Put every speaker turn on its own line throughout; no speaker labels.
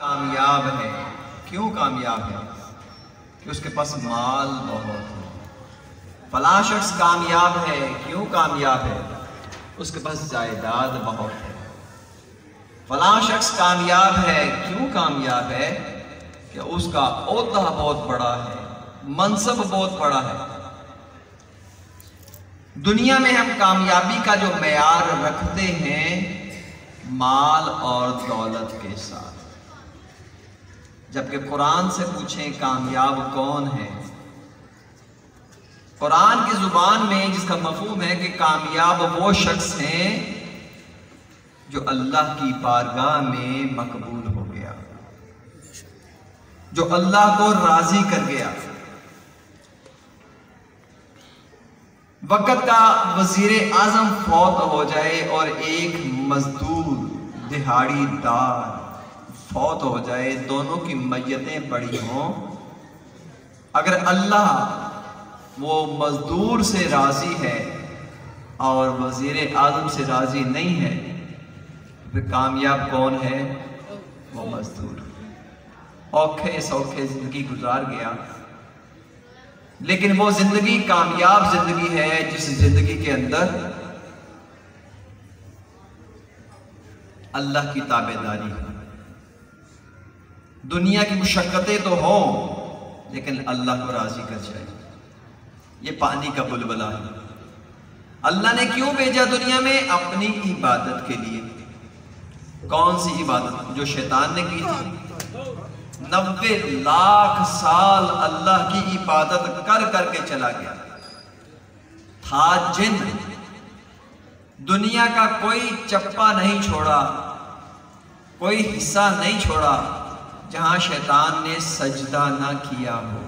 کامیاب ہے. کیوں کامیاب ہے؟ کہ اس کے پاس مال بہت ہے. فلاں شخص کامیاب ہے. کیوں کامیاب ہے؟ اس کے پاس جائیداد بہت ہے. فلاں شخص کامیاب ہے. کیوں کامیاب ہے؟ کہ اس کا عہدہ بہت بڑا ہے، منصب بہت بڑا ہے. دنیا میں ہم کامیابی کا جو معیار رکھتے ہیں مال اور دولت کے ساتھ، جبکہ قرآن سے پوچھیں کامیاب کون ہے؟ قرآن کی زبان میں جس کا مفہوم ہے کہ کامیاب وہ شخص ہیں جو اللہ کی بارگاہ میں مقبول ہو گیا، جو اللہ کو راضی کر گیا. وقت کا وزیر اعظم فوت ہو جائے اور ایک مزدور دہاڑی دار فوت ہو جائے، دونوں کی میتیں پڑی ہوں، اگر اللہ وہ مزدور سے راضی ہے اور وزیر اعظم سے راضی نہیں ہے، پھر کامیاب کون ہے؟ وہ مزدور. اوکھے سوکھے زندگی گزار گیا، لیکن وہ زندگی کامیاب زندگی ہے جس زندگی کے اندر اللہ کی تابعداری ہو. دنیا کی مشقتیں تو ہوں لیکن اللہ کو راضی کر جائے. یہ پانی کا بلبلہ ہے. اللہ نے کیوں بھیجا دنیا میں؟ اپنی عبادت کے لیے. کون سی عبادت؟ جو شیطان نے کی تھی. 90 لاکھ سال اللہ کی عبادت کر کر کے چلا گیا. تھا جن، دنیا کا کوئی چپا نہیں چھوڑا، کوئی حصہ نہیں چھوڑا جہاں شیطان نے سجدہ نہ کیا ہو.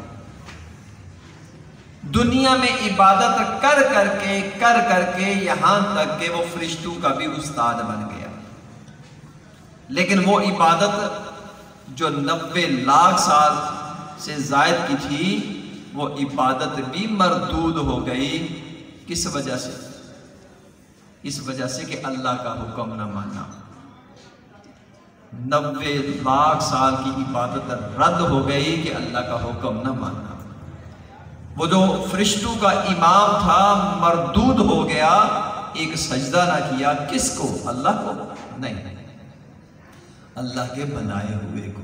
دنیا میں عبادت کر کر کے یہاں تک کہ وہ فرشتوں کا بھی استاد بن گیا. لیکن وہ عبادت جو 90 لاکھ سال سے زائد کی تھی، وہ عبادت بھی مردود ہو گئی. کس وجہ سے؟ اس وجہ سے کہ اللہ کا حکم نہ ماننا. 90 لاکھ سال کی عبادت رد ہو گئی کہ اللہ کا حکم نہ ماننا. وہ جو فرشتوں کا امام تھا مردود ہو گیا. ایک سجدہ نہ کیا. کس کو؟ اللہ کو نہیں، اللہ کے بنائے ہوئے کو.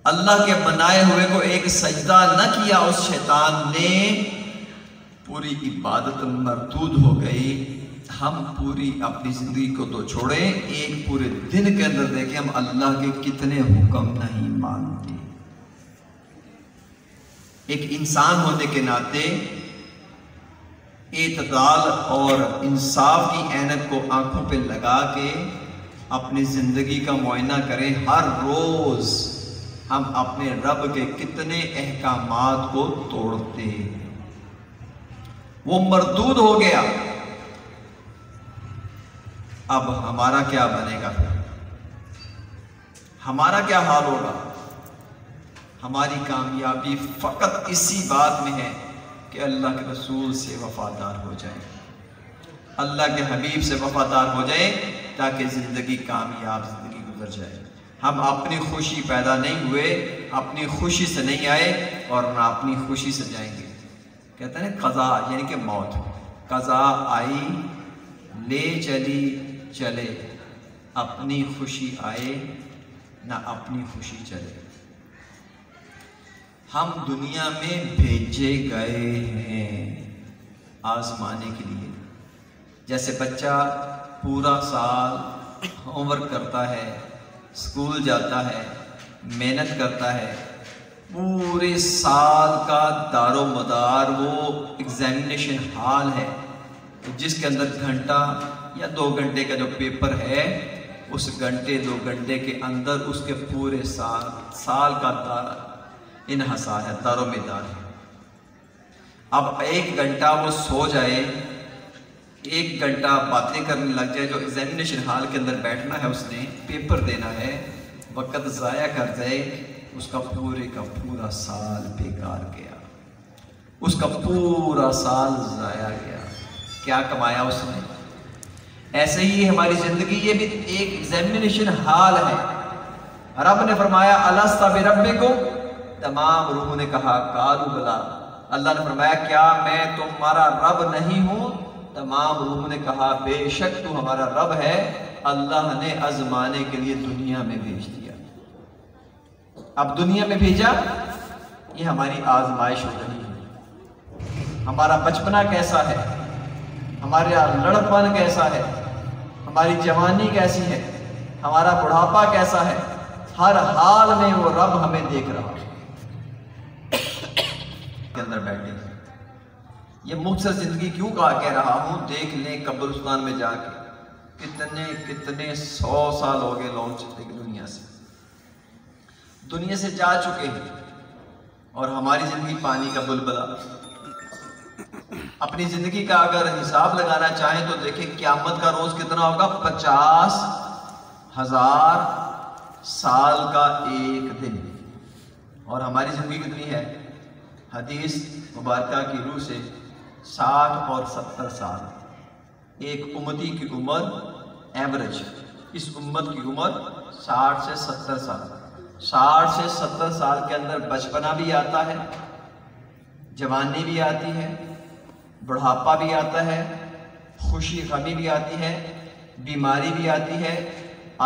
اللہ کے بنائے ہوئے کو ایک سجدہ نہ کیا اس شیطان نے، پوری عبادت مردود ہو گئی. ہم پوری اپنی زندگی کو تو چھوڑیں، ایک پورے دن کے اندر دیکھیں ہم اللہ کے کتنے حکم نہیں مانتے. ایک انسان ہونے کے ناطے اعتدال اور انصاف کی عینت کو آنکھوں پہ لگا کے اپنی زندگی کا معائنہ کریں. ہر روز ہم اپنے رب کے کتنے احکامات کو توڑتے. وہ مردود ہو گیا. اب ہمارا کیا بنے گا؟ ہمارا کیا حال ہوگا؟ ہماری کامیابی فقط اسی بات میں ہے کہ اللہ کے رسول سے وفادار ہو جائے، اللہ کے حبیب سے وفادار ہو جائے، تاکہ زندگی کامیاب زندگی گزر جائے. ہم اپنی خوشی پیدا نہیں ہوئے، اپنی خوشی سے نہیں آئے اور نہ اپنی خوشی سے جائیں گے. کہتے ہیں قضا یعنی کہ موت. قضا آئی لے چلی چلے، اپنی خوشی آئے نہ اپنی خوشی چلے. ہم دنیا میں بھیجے گئے ہیں آزمانے کے لیے. جیسے بچہ پورا سال ہوم ورک کرتا ہے، اسکول جاتا ہے، محنت کرتا ہے، پورے سال کا دار و مدار وہ ایگزامینیشن ہال ہے جس کے اندر گھنٹہ یا 2 گھنٹے کا جو پیپر ہے، اس گھنٹے 2 گھنٹے کے اندر اس کے پورے سال کا انحصار ہے، دار و مدار ہے. اب 1 گھنٹہ وہ سو جائے، 1 گھنٹہ باتیں کرنے لگ جائے، جو ایگزامینیشن ہال کے اندر بیٹھنا ہے، اس نے پیپر دینا ہے، وقت ضائع کر جائے، اس کا پورے کا پورا سال بیکار گیا. اس کا پورا سال ضائع گیا. کیا کمایا اس نے؟ ایسے ہی ہماری زندگی یہ بھی ایک ایگزامینیشن ہال ہے. رب نے فرمایا الست بربکم، تمام روحوں نے کہا قالوا بلا۔ اللہ نے فرمایا کیا میں تمہارا رب نہیں ہوں؟ تمام روحوں نے کہا بے شک تو ہمارا رب ہے۔ اللہ نے آزمانے کے لیے دنیا میں بھیج دیا۔ اب دنیا میں بھیجا، یہ ہماری آزمائش ہو رہی ہے۔ ہمارا بچپنا کیسا ہے، ہمارا لڑکپن کیسا ہے، ہماری جوانی کیسی ہے، ہمارا بڑھاپا کیسا ہے، ہر حال میں وہ رب ہمیں دیکھ رہا ہے۔ کے اندر بیٹھے یہ مختصر زندگی کیوں کہہ رہا ہوں؟ دیکھ لیں قبرستان میں جا کے کتنے 100 سال ہو گئے لوگ دنیا سے جا چکے ہیں، اور ہماری زندگی پانی کا بلبلا۔ اپنی زندگی کا اگر حساب لگانا چاہیں تو دیکھیں قیامت کا روز کتنا ہوگا، 50,000 سال کا ایک دن، اور ہماری زندگی کتنی ہے؟ حدیث مبارکہ کی روح سے 60 اور 70 سال۔ ایک امتی کی عمر ایوریج، اس امت کی عمر 60 سے 70 سال۔ 60 سے 70 سال کے اندر بچپنا بھی آتا ہے، جوانی بھی آتی ہے، بڑھاپا بھی آتا ہے، خوشی غمی بھی آتی ہے، بیماری بھی آتی ہے،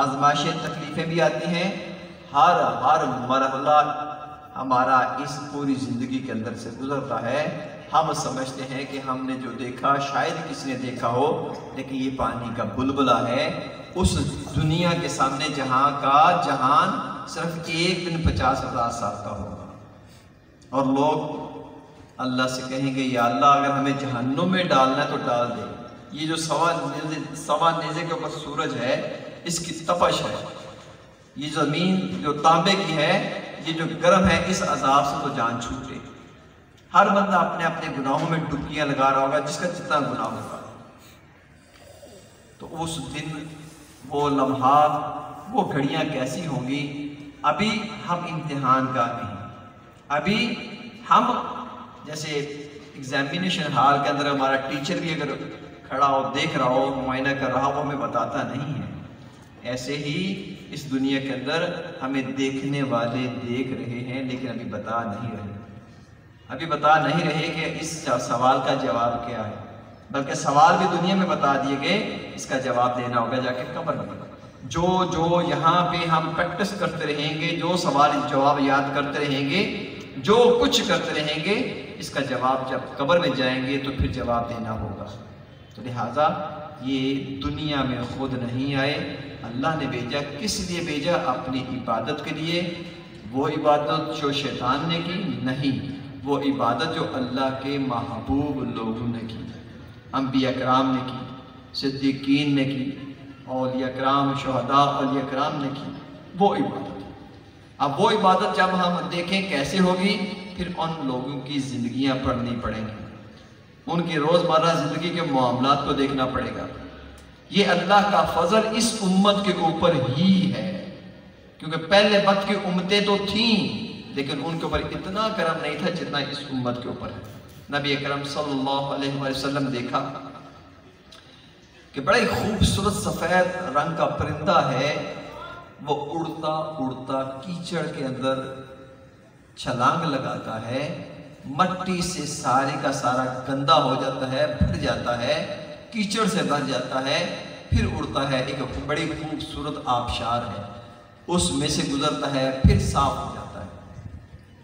آزمائشیں تکلیفیں بھی آتی ہیں۔ ہر مرحلہ ہمارا اس پوری زندگی کے اندر سے گزرتا ہے۔ ہم سمجھتے ہیں کہ ہم نے جو دیکھا شاید کسی نے دیکھا ہو، لیکن یہ پانی کا بلبلا ہے اس دنیا کے سامنے جہاں کا جہان صرف ایک دن 50,000 سال کا ہوگا۔ اور لوگ اللہ سے کہیں گے یا اللہ اگر ہمیں جہنم میں ڈالنا ہے تو ڈال دے۔ یہ جو سوا نیزے کے اوپر سورج ہے، اس کی تپش ہے، یہ زمین جو تانبے کی ہے، یہ جو گرم ہے، اس عذاب سے تو جان چھوٹے۔ ہر بندہ اپنے اپنے گناہوں میں ڈبکیاں لگا رہا ہوگا، جس کا جتنا گناہ ہوگا۔ تو اس دن وہ لمحات، وہ گھڑیاں کیسی ہوں گی؟ ابھی ہم امتحان کا نہیں، ابھی ہم جیسے ایگزامینیشن ہال کے اندر ہمارا ٹیچر بھی اگر کھڑا ہو، دیکھ رہا ہو، معائنہ کر رہا ہو، ہمیں بتاتا نہیں ہے، ایسے ہی اس دنیا کے اندر ہمیں دیکھنے والے دیکھ رہے ہیں لیکن ابھی بتا نہیں رہے کہ اس سوال کا جواب کیا ہے، بلکہ سوال بھی دنیا میں بتا دیے گئے، اس کا جواب دینا ہوگا جا کے قبر میں۔ جو یہاں پہ ہم پریکٹس کرتے رہیں گے، جو سوال جواب یاد کرتے رہیں گے، جو کچھ کرتے رہیں گے، اس کا جواب جب قبر میں جائیں گے تو پھر جواب دینا ہوگا۔ تو لہٰذا یہ دنیا میں خود نہیں آئے، اللہ نے بھیجا۔ کس لیے بھیجا؟ اپنی عبادت کے لیے۔ وہ عبادت جو شیطان نے کی نہیں، وہ عبادت جو اللہ کے محبوب لوگوں نے کی، انبیاء کرام نے کی، صدیقین نے کی، اولیاء کرام، شہداء اولیاء کرام نے کی، وہ عبادت۔ اب وہ عبادت جب ہم دیکھیں کیسے ہوگی، پھر ان لوگوں کی زندگیاں پڑھنی پڑیں گی، ان کی روزمرہ زندگی کے معاملات کو دیکھنا پڑے گا۔ یہ اللہ کا فضل اس امت کے اوپر ہی ہے، کیونکہ پہلے وقت کی امتیں تو تھیں لیکن ان کے اوپر اتنا کرم نہیں تھا جتنا اس امت کے اوپر ہے۔ نبی اکرم صلی اللہ علیہ وسلم دیکھا کہ بڑا ہی خوبصورت سفید رنگ کا پرندہ ہے، وہ اڑتا اڑتا کیچڑ کے اندر چھلانگ لگاتا ہے، مٹی سے سارے کا سارا گندا ہو جاتا ہے، بھر جاتا ہے، کیچڑ سے بھر جاتا ہے، پھر اڑتا ہے۔ ایک بڑی خوبصورت آبشار ہے، اس میں سے گزرتا ہے، پھر صاف ہو جاتا ہے،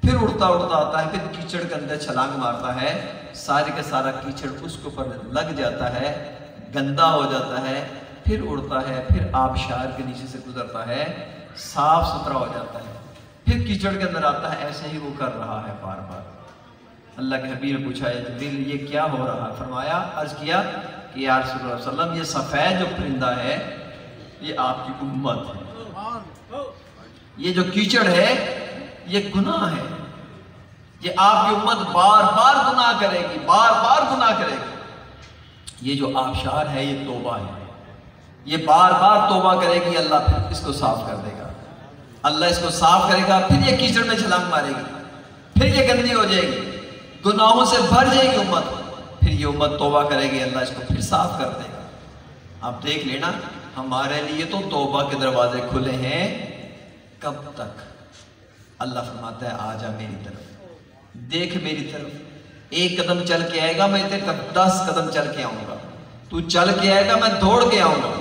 پھر اڑتا اڑتا آتا ہے، پھر کیچڑ کے اندر چھلانگ مارتا ہے، سارے کا سارا کیچڑ اس کے اوپر لگ جاتا ہے، گندا ہو جاتا ہے، پھر اڑتا ہے، پھر آبشار کے نیچے سے گزرتا ہے، صاف ستھرا ہو جاتا ہے، پھر کیچڑ کے اندر آتا ہے۔ ایسے ہی وہ کر رہا ہے بار بار۔ اللہ کے حبیب نے پوچھا ہے جبریل یہ کیا ہو رہا ہے؟ فرمایا، عرض کیا کہ یا رسول اللہ صلی اللہ علیہ وسلم، یہ سفید جو پرندہ ہے یہ آپ کی امت ہے، یہ جو کیچڑ ہے یہ گناہ ہے، یہ آپ کی امت بار بار گناہ کرے گی، بار بار گناہ کرے گی۔ یہ جو آبشار ہے یہ توبہ ہے، یہ بار بار توبہ کرے گی، اللہ پھر اس کو صاف کر دے گا، اللہ اس کو صاف کرے گا، پھر یہ کیچڑ میں چھلانگ مارے گی، پھر یہ گندی ہو جائے گی، گناہوں سے بھر جائے گی امت، پھر یہ امت توبہ کرے گی، اللہ اس کو پھر صاف کر دے گا۔ آپ دیکھ لینا، ہمارے لیے تو توبہ کے دروازے کھلے ہیں، کب تک؟ اللہ فرماتا ہے آ جا میری طرف، دیکھ میری طرف، ایک قدم چل کے آئے گا میں تیرے طرف 10 قدم چل کے آؤں گا، تو چل کے آئے گا میں دوڑ کے آؤں گا،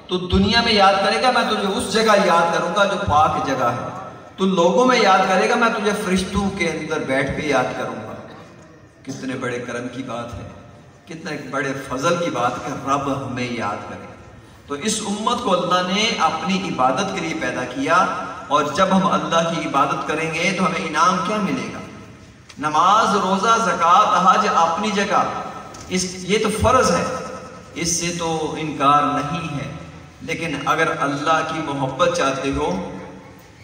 تو دنیا میں یاد کرے گا میں تجھے اس جگہ یاد کروں گا جو پاک جگہ ہے، تو لوگوں میں یاد کرے گا میں تجھے فرشتوں کے اندر بیٹھ کے یاد کروں گا۔ کتنے بڑے کرم کی بات ہے، کتنے بڑے فضل کی بات کہ رب ہمیں یاد کرے۔ تو اس امت کو اللہ نے اپنی عبادت کے لیے پیدا کیا، اور جب ہم اللہ کی عبادت کریں گے تو ہمیں انعام کیا ملے گا؟ نماز، روزہ، زکوٰۃ، حج اپنی جگہ، یہ تو فرض ہے، اس سے تو انکار نہیں ہے، لیکن اگر اللہ کی محبت چاہتے ہو،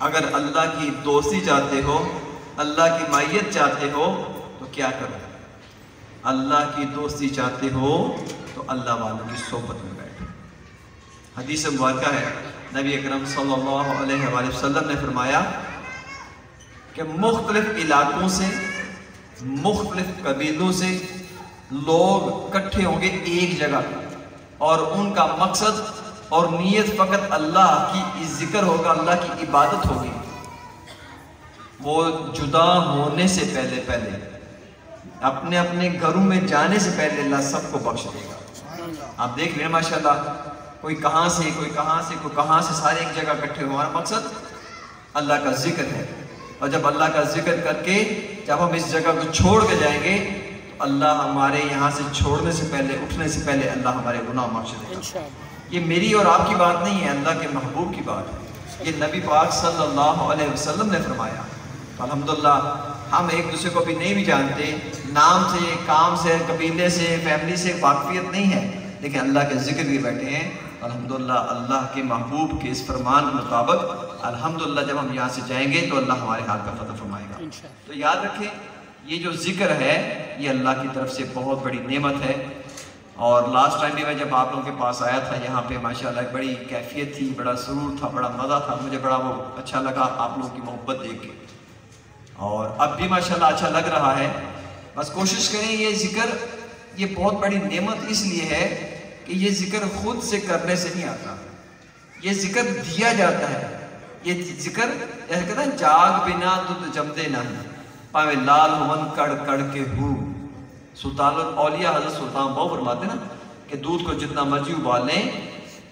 اگر اللہ کی دوستی چاہتے ہو، اللہ کی معیت چاہتے ہو تو کیا کرو؟ اللہ کی دوستی چاہتے ہو تو اللہ والوں کی صحبت میں بیٹھو۔ حدیث مبارکہ ہے، نبی اکرم صلی اللہ علیہ وآلہ وسلم نے فرمایا کہ مختلف علاقوں سے، مختلف قبیلوں سے لوگ اکٹھے ہوں گے ایک جگہ، اور ان کا مقصد اور نیت فقط اللہ کی ذکر ہوگا، اللہ کی عبادت ہوگی۔ وہ جدا ہونے سے پہلے اپنے اپنے گھروں میں جانے سے پہلے اللہ سب کو بخش دے گا۔ آپ دیکھ رہے ہیں ماشاءاللہ، کوئی کہاں سے کوئی کہاں سے کوئی کہاں سے، سارے ایک جگہ اکٹھے ہوئے۔ ہمارا مقصد اللہ کا ذکر ہے، اور جب اللہ کا ذکر کر کے جب ہم اس جگہ کو چھوڑ کے جائیں گے تو اللہ ہمارے یہاں سے چھوڑنے سے پہلے، اٹھنے سے پہلے اللہ ہمارے گناہ بخش دے گا۔ یہ میری اور آپ کی بات نہیں ہے، اللہ کے محبوب کی بات ہے، یہ نبی پاک صلی اللہ علیہ وسلم نے فرمایا۔ الحمدللہ ہم ایک دوسرے کو بھی نہیں بھی جانتے، نام سے، کام سے، قبیلے سے، فیملی سے واقفیت نہیں ہے، لیکن اللہ کے ذکر بھی بیٹھے ہیں۔ الحمدللہ اللہ کے محبوب کے اس فرمان کے مطابق الحمدللہ جب ہم یہاں سے جائیں گے تو اللہ ہمارے ہاتھ کا فتح فرمائے گا۔ تو یاد رکھیں یہ جو ذکر ہے یہ اللہ کی طرف سے بہت بڑی نعمت ہے۔ اور لاسٹ ٹائم بھی میں جب آپ لوگوں کے پاس آیا تھا یہاں پہ ماشاءاللہ ایک بڑی کیفیت تھی، بڑا سرور تھا، بڑا مزہ تھا، مجھے بڑا وہ اچھا لگا آپ لوگوں کی محبت دیکھ کے، اور اب بھی ماشاءاللہ اچھا لگ رہا ہے۔ بس کوشش کریں، یہ ذکر یہ بہت بڑی نعمت اس لیے ہے کہ یہ ذکر خود سے کرنے سے نہیں آتا، یہ ذکر دیا جاتا ہے۔ یہ ذکر جیسے کہتا ہے جاگ بنا دودھ جمدے نہیں، پاوے لال ہون کڑ کڑ کے ہو۔ سلطان الاولیاء حضرت سلطان بہو فرماتے ہیں نا کہ دودھ کو جتنا مرضی ابال لیں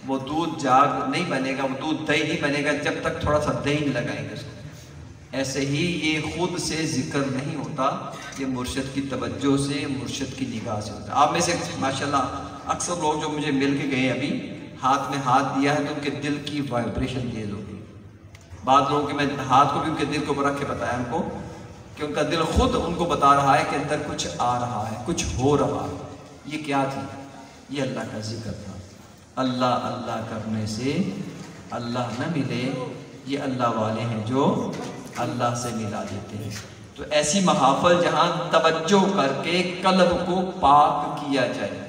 وہ دودھ جاگ نہیں بنے گا، وہ دودھ دہی نہیں بنے گا جب تک تھوڑا سا دہی نہیں لگائیں گے اس کو۔ ایسے ہی یہ خود سے ذکر نہیں ہوتا، یہ مرشد کی توجہ سے، مرشد کی نگاہ سے ہوتا ہے۔ آپ میں سے ماشاءاللہ اکثر لوگ جو مجھے مل کے گئے ابھی ہاتھ میں ہاتھ دیا ہے تو ان کے دل کی وائبریشن تیز ہوگی۔ بعض لوگوں کے میں ہاتھ کو بھی ان کے دل کو رکھ کے بتایا ان کو کہ ان کا دل خود ان کو بتا رہا ہے کہ اندر کچھ آ رہا ہے، کچھ ہو رہا ہے۔ یہ کیا تھی؟ یہ اللہ کا ذکر تھا۔ اللہ اللہ کرنے سے اللہ نہ ملے، یہ اللہ والے ہیں جو اللہ سے ملا دیتے ہیں۔ تو ایسی محافل جہاں توجہ کر کے قلب کو پاک کیا جائے،